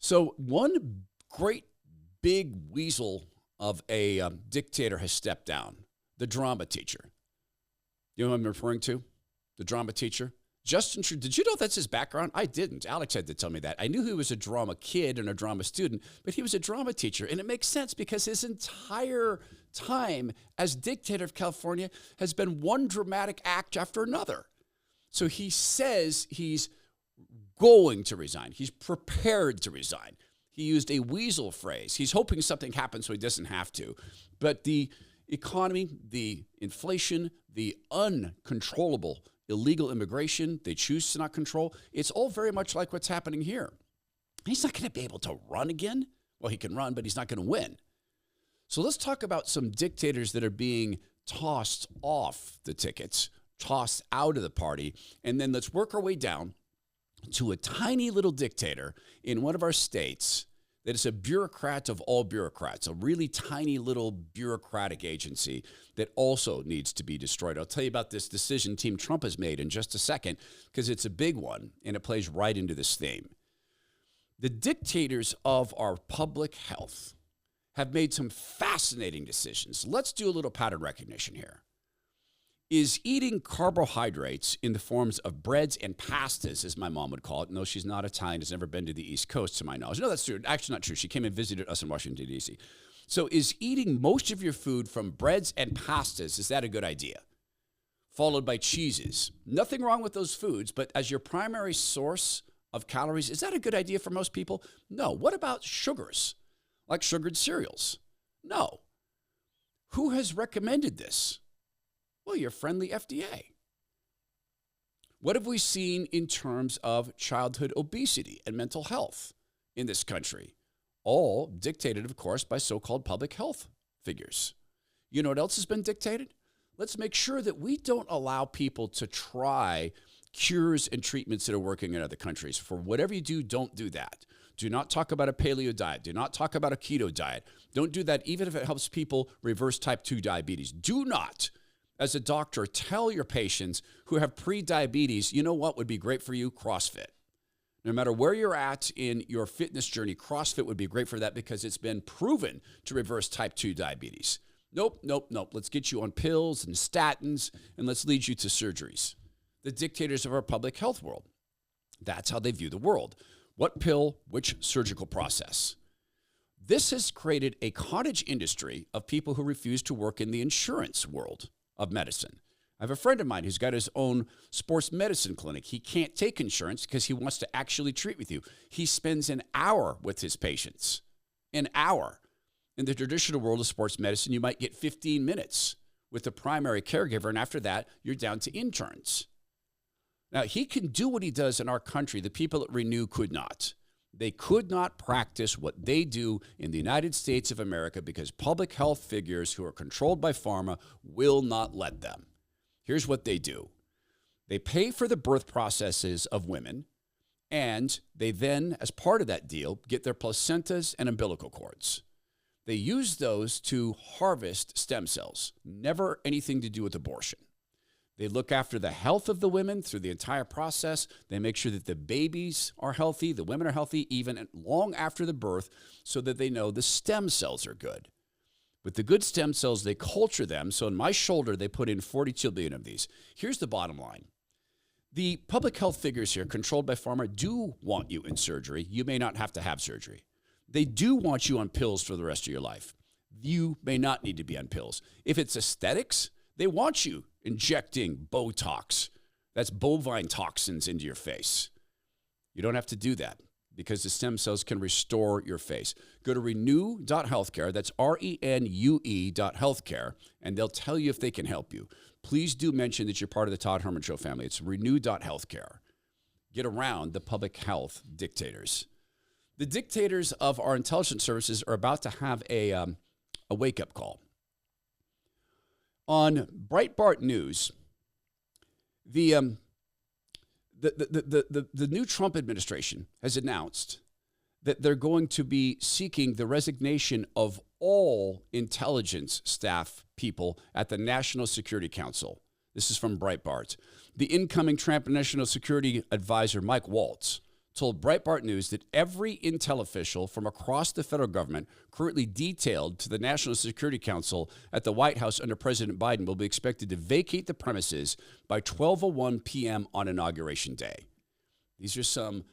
So one great big weasel of a dictator has stepped down, the drama teacher. You know who I'm referring to? The drama teacher? Justin Trudeau. Did you know that's his background? I didn't. Alex had to tell me that. I knew he was a drama kid and a drama student, but he was a drama teacher. And it makes sense because his entire time as dictator of California has been one dramatic act after another. So he says he's going to resign. He's prepared to resign. He used a weasel phrase. He's hoping something happens so he doesn't have to. But the economy, the inflation, the uncontrollable illegal immigration they choose to not control, it's all very much like what's happening here. He's not going to be able to run again. Well, he can run, but he's not going to win. So let's talk about some dictators that are being tossed off the tickets, tossed out of the party, and then let's work our way down to a tiny little dictator in one of our states that is a bureaucrat of all bureaucrats, a really tiny little bureaucratic agency that also needs to be destroyed. I'll tell you about this decision Team Trump has made in just a second because it's a big one and it plays right into this theme. The dictators of our public health have made some fascinating decisions. Let's do a little pattern recognition here. Is eating carbohydrates in the forms of breads and pastas, as my mom would call it. No, she's not Italian, has never been to the East Coast, to my knowledge. No, that's true. Actually, not true. She came and visited us in Washington, D.C. So is eating most of your food from breads and pastas, is that a good idea? Followed by cheeses. Nothing wrong with those foods, but as your primary source of calories, is that a good idea for most people? No. What about sugars, like sugared cereals? No. Who has recommended this? Well, your friendly FDA. What have we seen in terms of childhood obesity and mental health in this country? All dictated, of course, by so-called public health figures. You know what else has been dictated? Let's make sure that we don't allow people to try cures and treatments that are working in other countries. For whatever you do, don't do that. Do not talk about a paleo diet. Do not talk about a keto diet. Don't do that even if it helps people reverse type 2 diabetes. Do not, as a doctor, tell your patients who have pre-diabetes, you know what would be great for you? CrossFit. No matter where you're at in your fitness journey, CrossFit would be great for that because it's been proven to reverse type 2 diabetes. Nope. Let's get you on pills and statins, and let's lead you to surgeries. The dictators of our public health world. That's how they view the world. What pill, which surgical process? This has created a cottage industry of people who refuse to work in the insurance world of medicine. I have a friend of mine who's got his own sports medicine clinic. He can't take insurance because he wants to actually treat with you. He spends an hour with his patients. An hour. In the traditional world of sports medicine, you might get 15 minutes with the primary caregiver, and after that, you're down to interns. Now, he can do what he does in our country. The people at Renew could not. They could not practice what they do in the United States of America because public health figures who are controlled by pharma will not let them. Here's what they do. They pay for the birth processes of women, and they then, as part of that deal, get their placentas and umbilical cords. They use those to harvest stem cells, never anything to do with abortion. They look after the health of the women through the entire process. They make sure that the babies are healthy, the women are healthy, even long after the birth, so that they know the stem cells are good. With the good stem cells, they culture them. So in my shoulder, they put in 42 billion of these. Here's the bottom line. The public health figures here, controlled by pharma, do want you in surgery. You may not have to have surgery. They do want you on pills for the rest of your life. You may not need to be on pills. If it's aesthetics, they want you injecting Botox. That's bovine toxins into your face. You don't have to do that because the stem cells can restore your face. Go to renew.healthcare. That's RENUE.healthcare, and they'll tell you if they can help you. Please do mention that you're part of the Todd Herman Show family. It's renew.healthcare. Get around the public health dictators. The dictators of our intelligence services are about to have a wake-up call. On Breitbart News, the new Trump administration has announced that they're going to be seeking the resignation of all intelligence staff people at the National Security Council. This is from Breitbart. The incoming Trump National Security Advisor, Mike Waltz, told Breitbart News that every intel official from across the federal government currently detailed to the National Security Council at the White House under President Biden will be expected to vacate the premises by 12:01 p.m. on Inauguration Day. These are some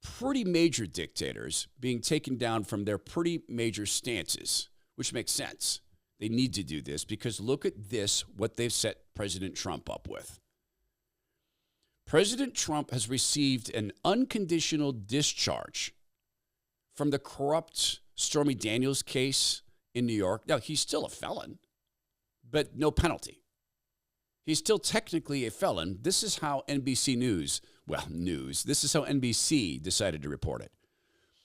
pretty major dictators being taken down from their pretty major stances, which makes sense. They need to do this because look at this, what they've set President Trump up with. President Trump has received an unconditional discharge from the corrupt Stormy Daniels case in New York. Now, he's still a felon, but no penalty. He's still technically a felon. This is how NBC this is how NBC decided to report it.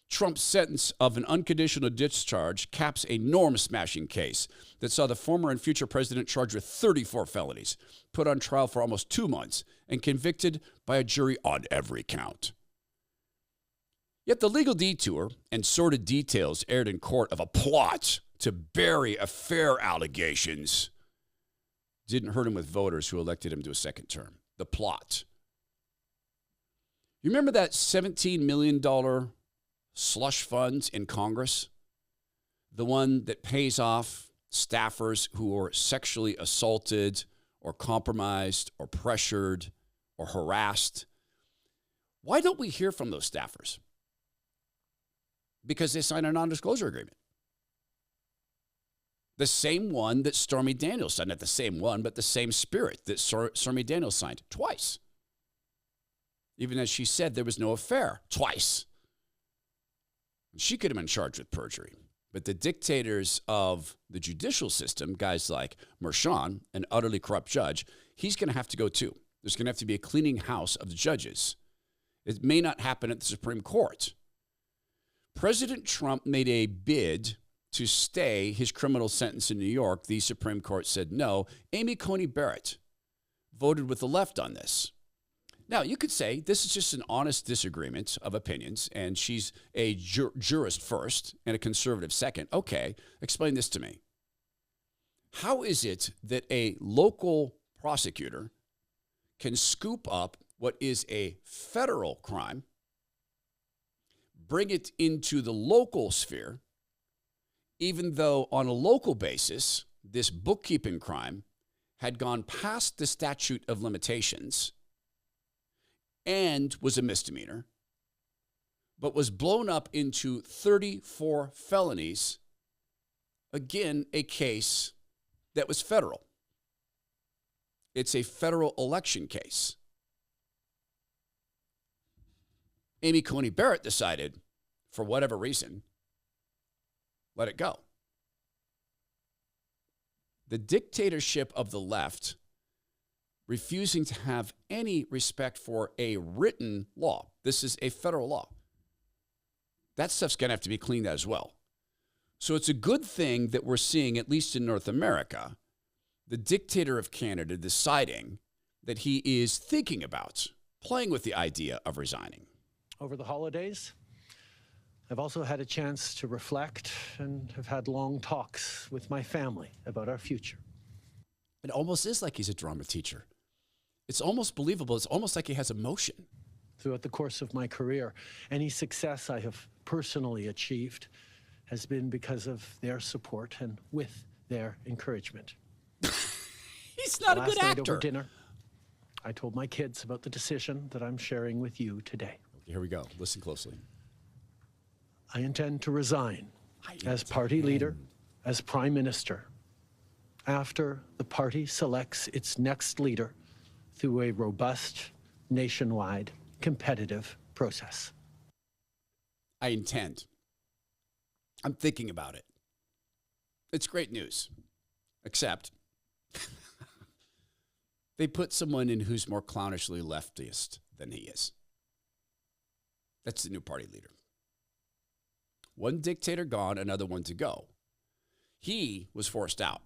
Trump's sentence of an unconditional discharge caps a norm-smashing case that saw the former and future president charged with 34 felonies, put on trial for almost 2 months, and convicted by a jury on every count. Yet the legal detour and sordid details aired in court of a plot to bury affair allegations didn't hurt him with voters who elected him to a second term. The plot. You remember that $17 million slush funds in Congress? The one that pays off staffers who are sexually assaulted or compromised or pressured or harassed. Why don't we hear from those staffers? Because they signed a non-disclosure agreement. The same one that Stormy Daniels signed. Not the same one, but the same spirit that Stormy Daniels signed twice. Even as she said there was no affair twice. She could have been charged with perjury. But the dictators of the judicial system, guys like Merchan, an utterly corrupt judge, he's going to have to go too. There's going to have to be a cleaning house of the judges. It may not happen at the Supreme Court. President Trump made a bid to stay his criminal sentence in New York. The Supreme Court said no. Amy Coney Barrett voted with the left on this. Now, you could say this is just an honest disagreement of opinions, and she's a jurist first and a conservative second. Okay, explain this to me. How is it that a local prosecutor can scoop up what is a federal crime, bring it into the local sphere, even though on a local basis, this bookkeeping crime had gone past the statute of limitations and was a misdemeanor, but was blown up into 34 felonies, again, a case that was federal. It's a federal election case. Amy Coney Barrett decided, for whatever reason, let it go. The dictatorship of the left refusing to have any respect for a written law. This is a federal law. That stuff's going to have to be cleaned as well. So it's a good thing that we're seeing, at least in North America, the dictator of Canada deciding that he is thinking about playing with the idea of resigning. Over the holidays, I've also had a chance to reflect and have had long talks with my family about our future. It almost is like he's a drama teacher. It's almost believable. It's almost like he has emotion. Throughout the course of my career, any success I have personally achieved has been because of their support and with their encouragement. He's not a good Last night actor. over dinner, I told my kids about the decision that I'm sharing with you today. Okay, here we go. Listen closely. I intend to resign as party leader, as prime minister, after the party selects its next leader through a robust, nationwide, competitive process. I intend. I'm thinking about it. It's great news, except they put someone in who's more clownishly leftist than he is. That's the new party leader. One dictator gone, another one to go. He was forced out.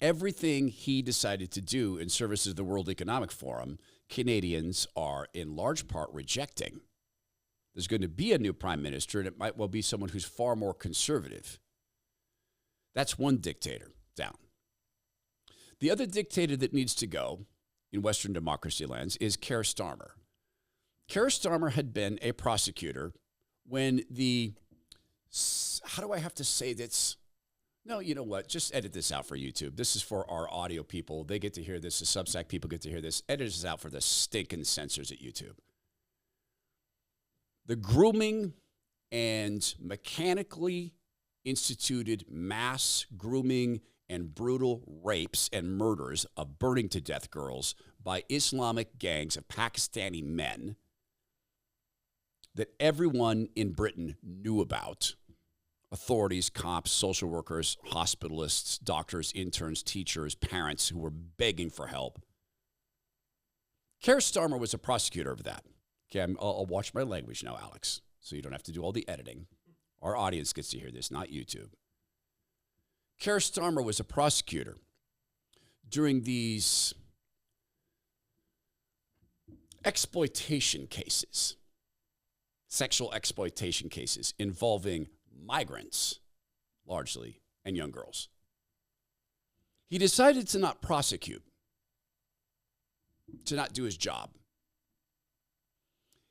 Everything he decided to do in service of the World Economic Forum, Canadians are in large part rejecting. There's going to be a new prime minister, and it might well be someone who's far more conservative. That's one dictator down. The other dictator that needs to go in Western democracy lands is Keir Starmer. Keir Starmer had been a prosecutor when the, how do I have to say this? No, you know what? Just edit this out for YouTube. This is for our audio people. They get to hear this. The Substack people get to hear this. Edit this out for the stinking censors at YouTube. The grooming and mechanically instituted mass grooming and brutal rapes and murders of burning to death girls by Islamic gangs of Pakistani men that everyone in Britain knew about. Authorities, cops, social workers, hospitalists, doctors, interns, teachers, parents who were begging for help. Keir Starmer was a prosecutor of that. Okay, I'll watch my language now, Alex, so you don't have to do all the editing. Our audience gets to hear this, not YouTube. Keir Starmer was a prosecutor during these exploitation cases, sexual exploitation cases involving migrants, largely, and young girls. He decided to not prosecute, to not do his job.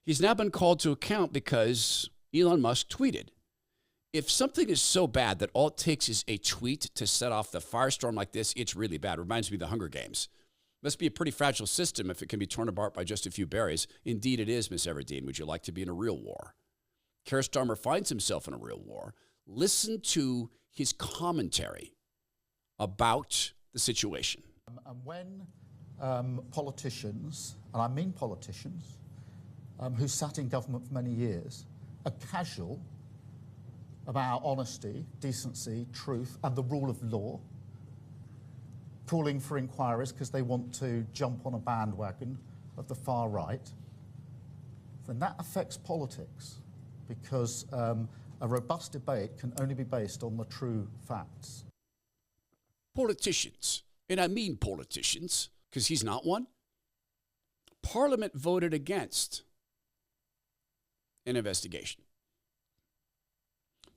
He's now been called to account because Elon Musk tweeted, if something is so bad that all it takes is a tweet to set off the firestorm like this, it's really bad. Reminds me of the Hunger Games. Must be a pretty fragile system if it can be torn apart by just a few berries. Indeed it is, Miss Everdeen. Would you like to be in a real war? Keir Starmer finds himself in a real war. Listen to his commentary about the situation. And when politicians, and I mean politicians, who sat in government for many years, are casual about honesty, decency, truth, and the rule of law, calling for inquiries because they want to jump on a bandwagon of the far right, then that affects politics, because a robust debate can only be based on the true facts. Politicians, and I mean politicians, because he's not one. Parliament voted against an investigation.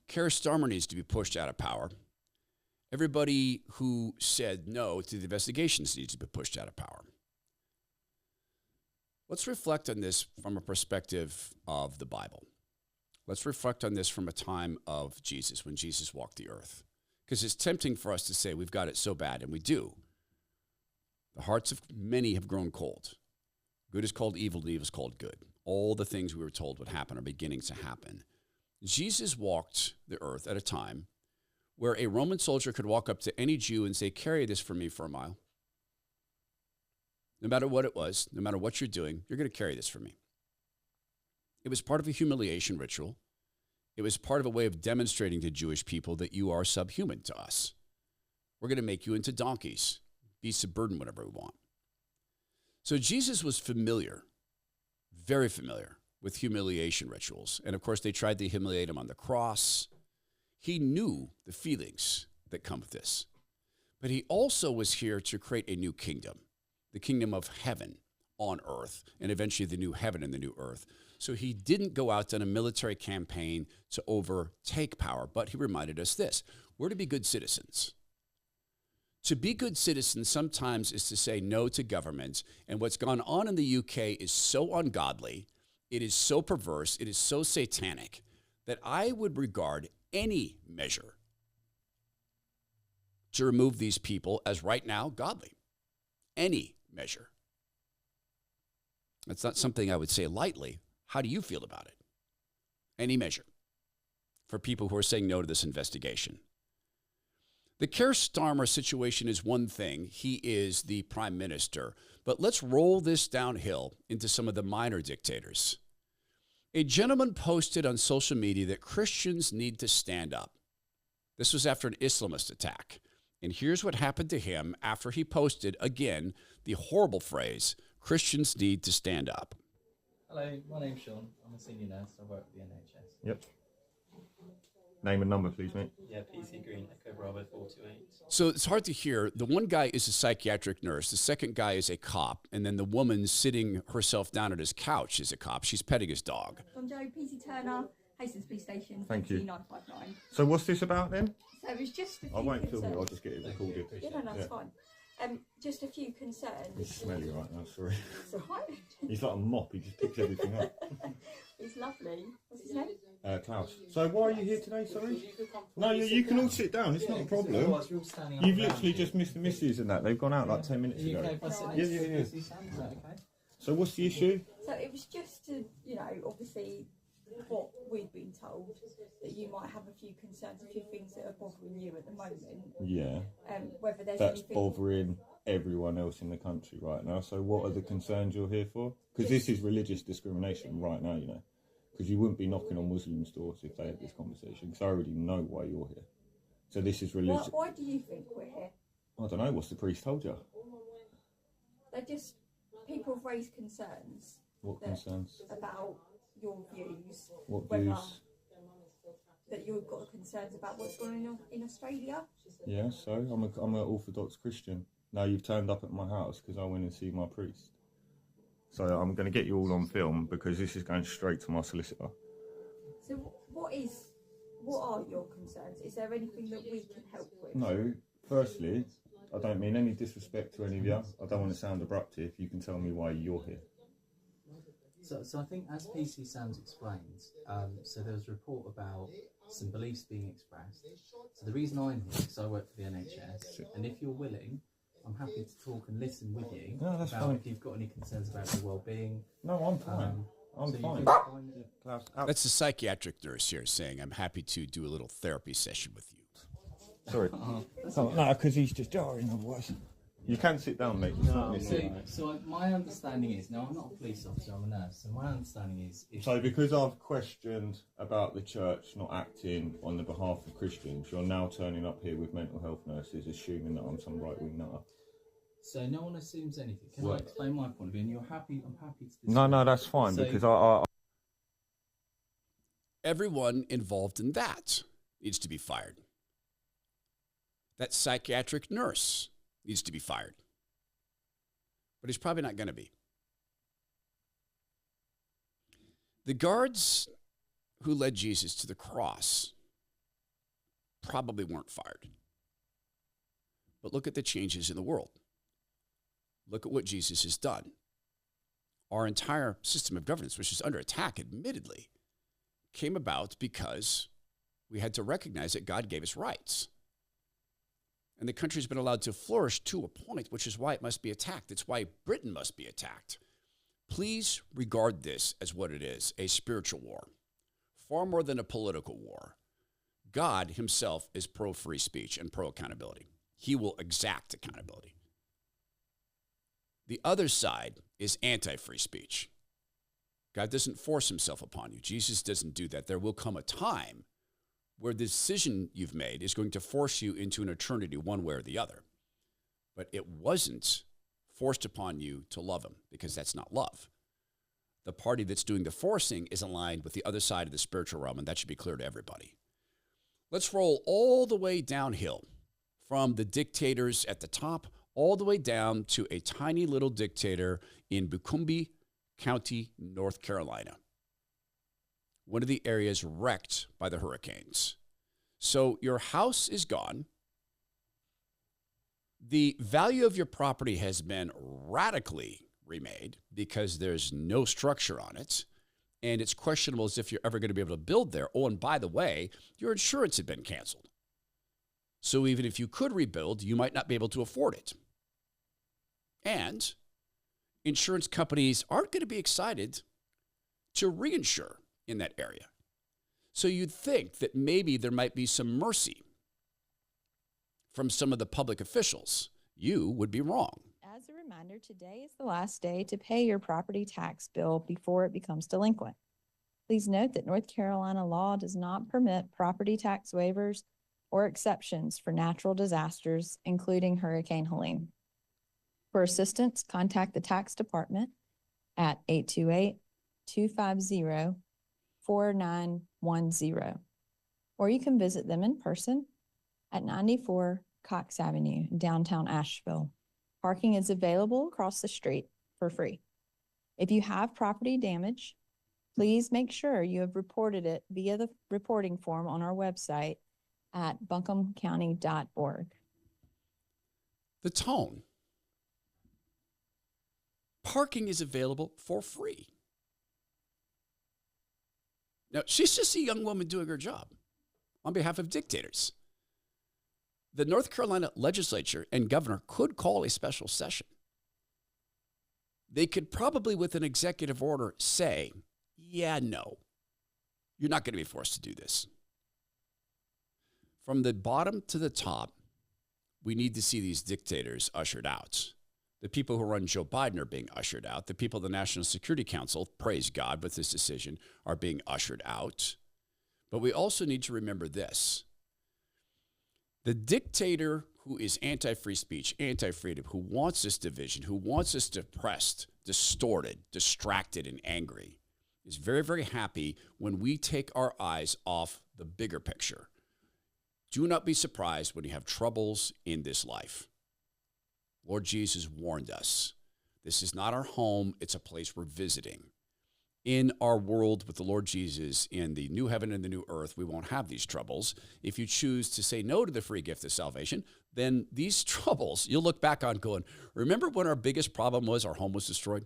Keir Starmer needs to be pushed out of power. Everybody who said no to the investigations needs to be pushed out of power. Let's reflect on this from a perspective of the Bible. Let's reflect on this from a time of Jesus, when Jesus walked the earth. Because it's tempting for us to say we've got it so bad, and we do. The hearts of many have grown cold. Good is called evil, and evil is called good. All the things we were told would happen are beginning to happen. Jesus walked the earth at a time where a Roman soldier could walk up to any Jew and say, carry this for me for a mile. No matter what it was, no matter what you're doing, you're going to carry this for me. It was part of a humiliation ritual. It was part of a way of demonstrating to Jewish people that you are subhuman to us. We're going to make you into donkeys, beasts of burden, whatever we want. So Jesus was familiar, very familiar with humiliation rituals. And of course, they tried to humiliate him on the cross. He knew the feelings that come with this. But he also was here to create a new kingdom, the kingdom of heaven on earth, and eventually the new heaven and the new earth. So he didn't go out on a military campaign to overtake power, but he reminded us this: we're to be good citizens. To be good citizens sometimes is to say no to government, and what's gone on in the UK is so ungodly, it is so perverse, it is so satanic, that I would regard any measure to remove these people as right now godly. Any measure. That's not something I would say lightly. How do you feel about it? Any measure for people who are saying no to this investigation. The Keir Starmer situation is one thing. He is the prime minister. But let's roll this downhill into some of the minor dictators. A gentleman posted on social media that Christians need to stand up. This was after an Islamist attack. And here's what happened to him after he posted, again, the horrible phrase, Christians need to stand up. Hello, my name's Sean. I'm a senior nurse. I work for the NHS. Yep. Name and number, please, mate. Yeah, PC Green, Echo Bravo 428. So it's hard to hear. The one guy is a psychiatric nurse. The second guy is a cop. And then the woman sitting herself down at his couch is a cop. She's petting his dog. I'm Joe, PC Turner, Hastings Police Station, Thank you. 959. So what's this about then? So it was just a few I won't bits film it, of- I'll just get it recorded. Yeah, no, that's fine. Just a few concerns. He's smelly right now, sorry. It's all right. He's like a mop, he just picks everything up. He's lovely. What's his name? Klaus. So why are you here today, sorry? No, you can all sit down, it's not a problem. You've literally just missed the missus and that. They've gone out like 10 minutes ago. Yeah. So what's the issue? So it was just to, obviously what we've been told, that you might have a few concerns, a few things that are bothering you at the moment. Yeah. Whether there's That's anything bothering everyone else in the country right now. So what are the concerns you're here for? Because this is religious discrimination right now, because you wouldn't be knocking on Muslims' doors if they had this conversation, because I already know why you're here. So this is religious. Why do you think we're here? I don't know, what's the priest told you? They're just, people have raised concerns. What concerns? About your views. What views? That you've got concerns about what's going on in Australia. Yeah, so I'm an Orthodox Christian. Now you've turned up at my house because I went and see my priest. So I'm going to get you all on film because this is going straight to my solicitor. So what are your concerns? Is there anything that we can help with? No, firstly, I don't mean any disrespect to any of you. I don't want to sound abrupt here. If you can tell me why you're here. So I think, as PC Sam's explained, so there was a report about some beliefs being expressed. So the reason I'm here, because I work for the NHS, and if you're willing, I'm happy to talk and listen with you about fine. if you've got any concerns about your well-being. No, I'm fine. I'm fine. That's the psychiatric nurse here saying, I'm happy to do a little therapy session with you. Sorry. No, because he's just jarring otherwise. You can sit down, mate. It's not missing. So my understanding is, now I'm not a police officer, I'm a nurse, so my understanding is... So because I've questioned about the church not acting on the behalf of Christians, you're now turning up here with mental health nurses, assuming that I'm some right-wing nutter. So no one assumes anything. Can I explain my point of view? And I'm happy to... No, that's fine, because I... Everyone involved in that needs to be fired. That psychiatric nurse needs to be fired. But he's probably not going to be. The guards who led Jesus to the cross probably weren't fired. But look at the changes in the world. Look at what Jesus has done. Our entire system of governance, which is under attack, admittedly, came about because we had to recognize that God gave us rights. And the country's been allowed to flourish to a point, which is why it must be attacked. It's why Britain must be attacked. Please regard this as what it is, a spiritual war, far more than a political war. God himself is pro-free speech and pro-accountability. He will exact accountability. The other side is anti-free speech. God doesn't force himself upon you. Jesus doesn't do that. There will come a time where the decision you've made is going to force you into an eternity one way or the other. But it wasn't forced upon you to love him, because that's not love. The party that's doing the forcing is aligned with the other side of the spiritual realm, and that should be clear to everybody. Let's roll all the way downhill from the dictators at the top all the way down to a tiny little dictator in Bucumbe County, North Carolina. One of the areas wrecked by the hurricanes. So your house is gone. The value of your property has been radically remade because there's no structure on it. And it's questionable as if you're ever going to be able to build there. Oh, and by the way, your insurance had been canceled. So even if you could rebuild, you might not be able to afford it. And insurance companies aren't going to be excited to reinsure in that area. So you'd think that maybe there might be some mercy from some of the public officials. You would be wrong. As a reminder, today is the last day to pay your property tax bill before it becomes delinquent. Please note that North Carolina law does not permit property tax waivers or exceptions for natural disasters, including Hurricane Helene. For assistance, contact the tax department at 828-250-4910, or you can visit them in person at 94 Cox Avenue, downtown Asheville. Parking is available across the street for free. If you have property damage, please make sure you have reported it via the reporting form on our website at buncombecounty.org. the tone. Parking is available for free. Now, she's just a young woman doing her job on behalf of dictators. The North Carolina legislature and governor could call a special session. They could probably, with an executive order, say, yeah, no, you're not going to be forced to do this. From the bottom to the top, we need to see these dictators ushered out. The people who run Joe Biden are being ushered out. The people of the National Security Council, praise God, with this decision, are being ushered out. But we also need to remember this. The dictator who is anti-free speech, anti-freedom, who wants this division, who wants us depressed, distorted, distracted, and angry, is very, very happy when we take our eyes off the bigger picture. Do not be surprised when you have troubles in this life. Lord Jesus warned us. This is not our home. It's a place we're visiting. In our world with the Lord Jesus, in the new heaven and the new earth, we won't have these troubles. If you choose to say no to the free gift of salvation, then these troubles, you'll look back on going, remember when our biggest problem was our home was destroyed?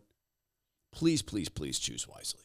Please, please, please choose wisely.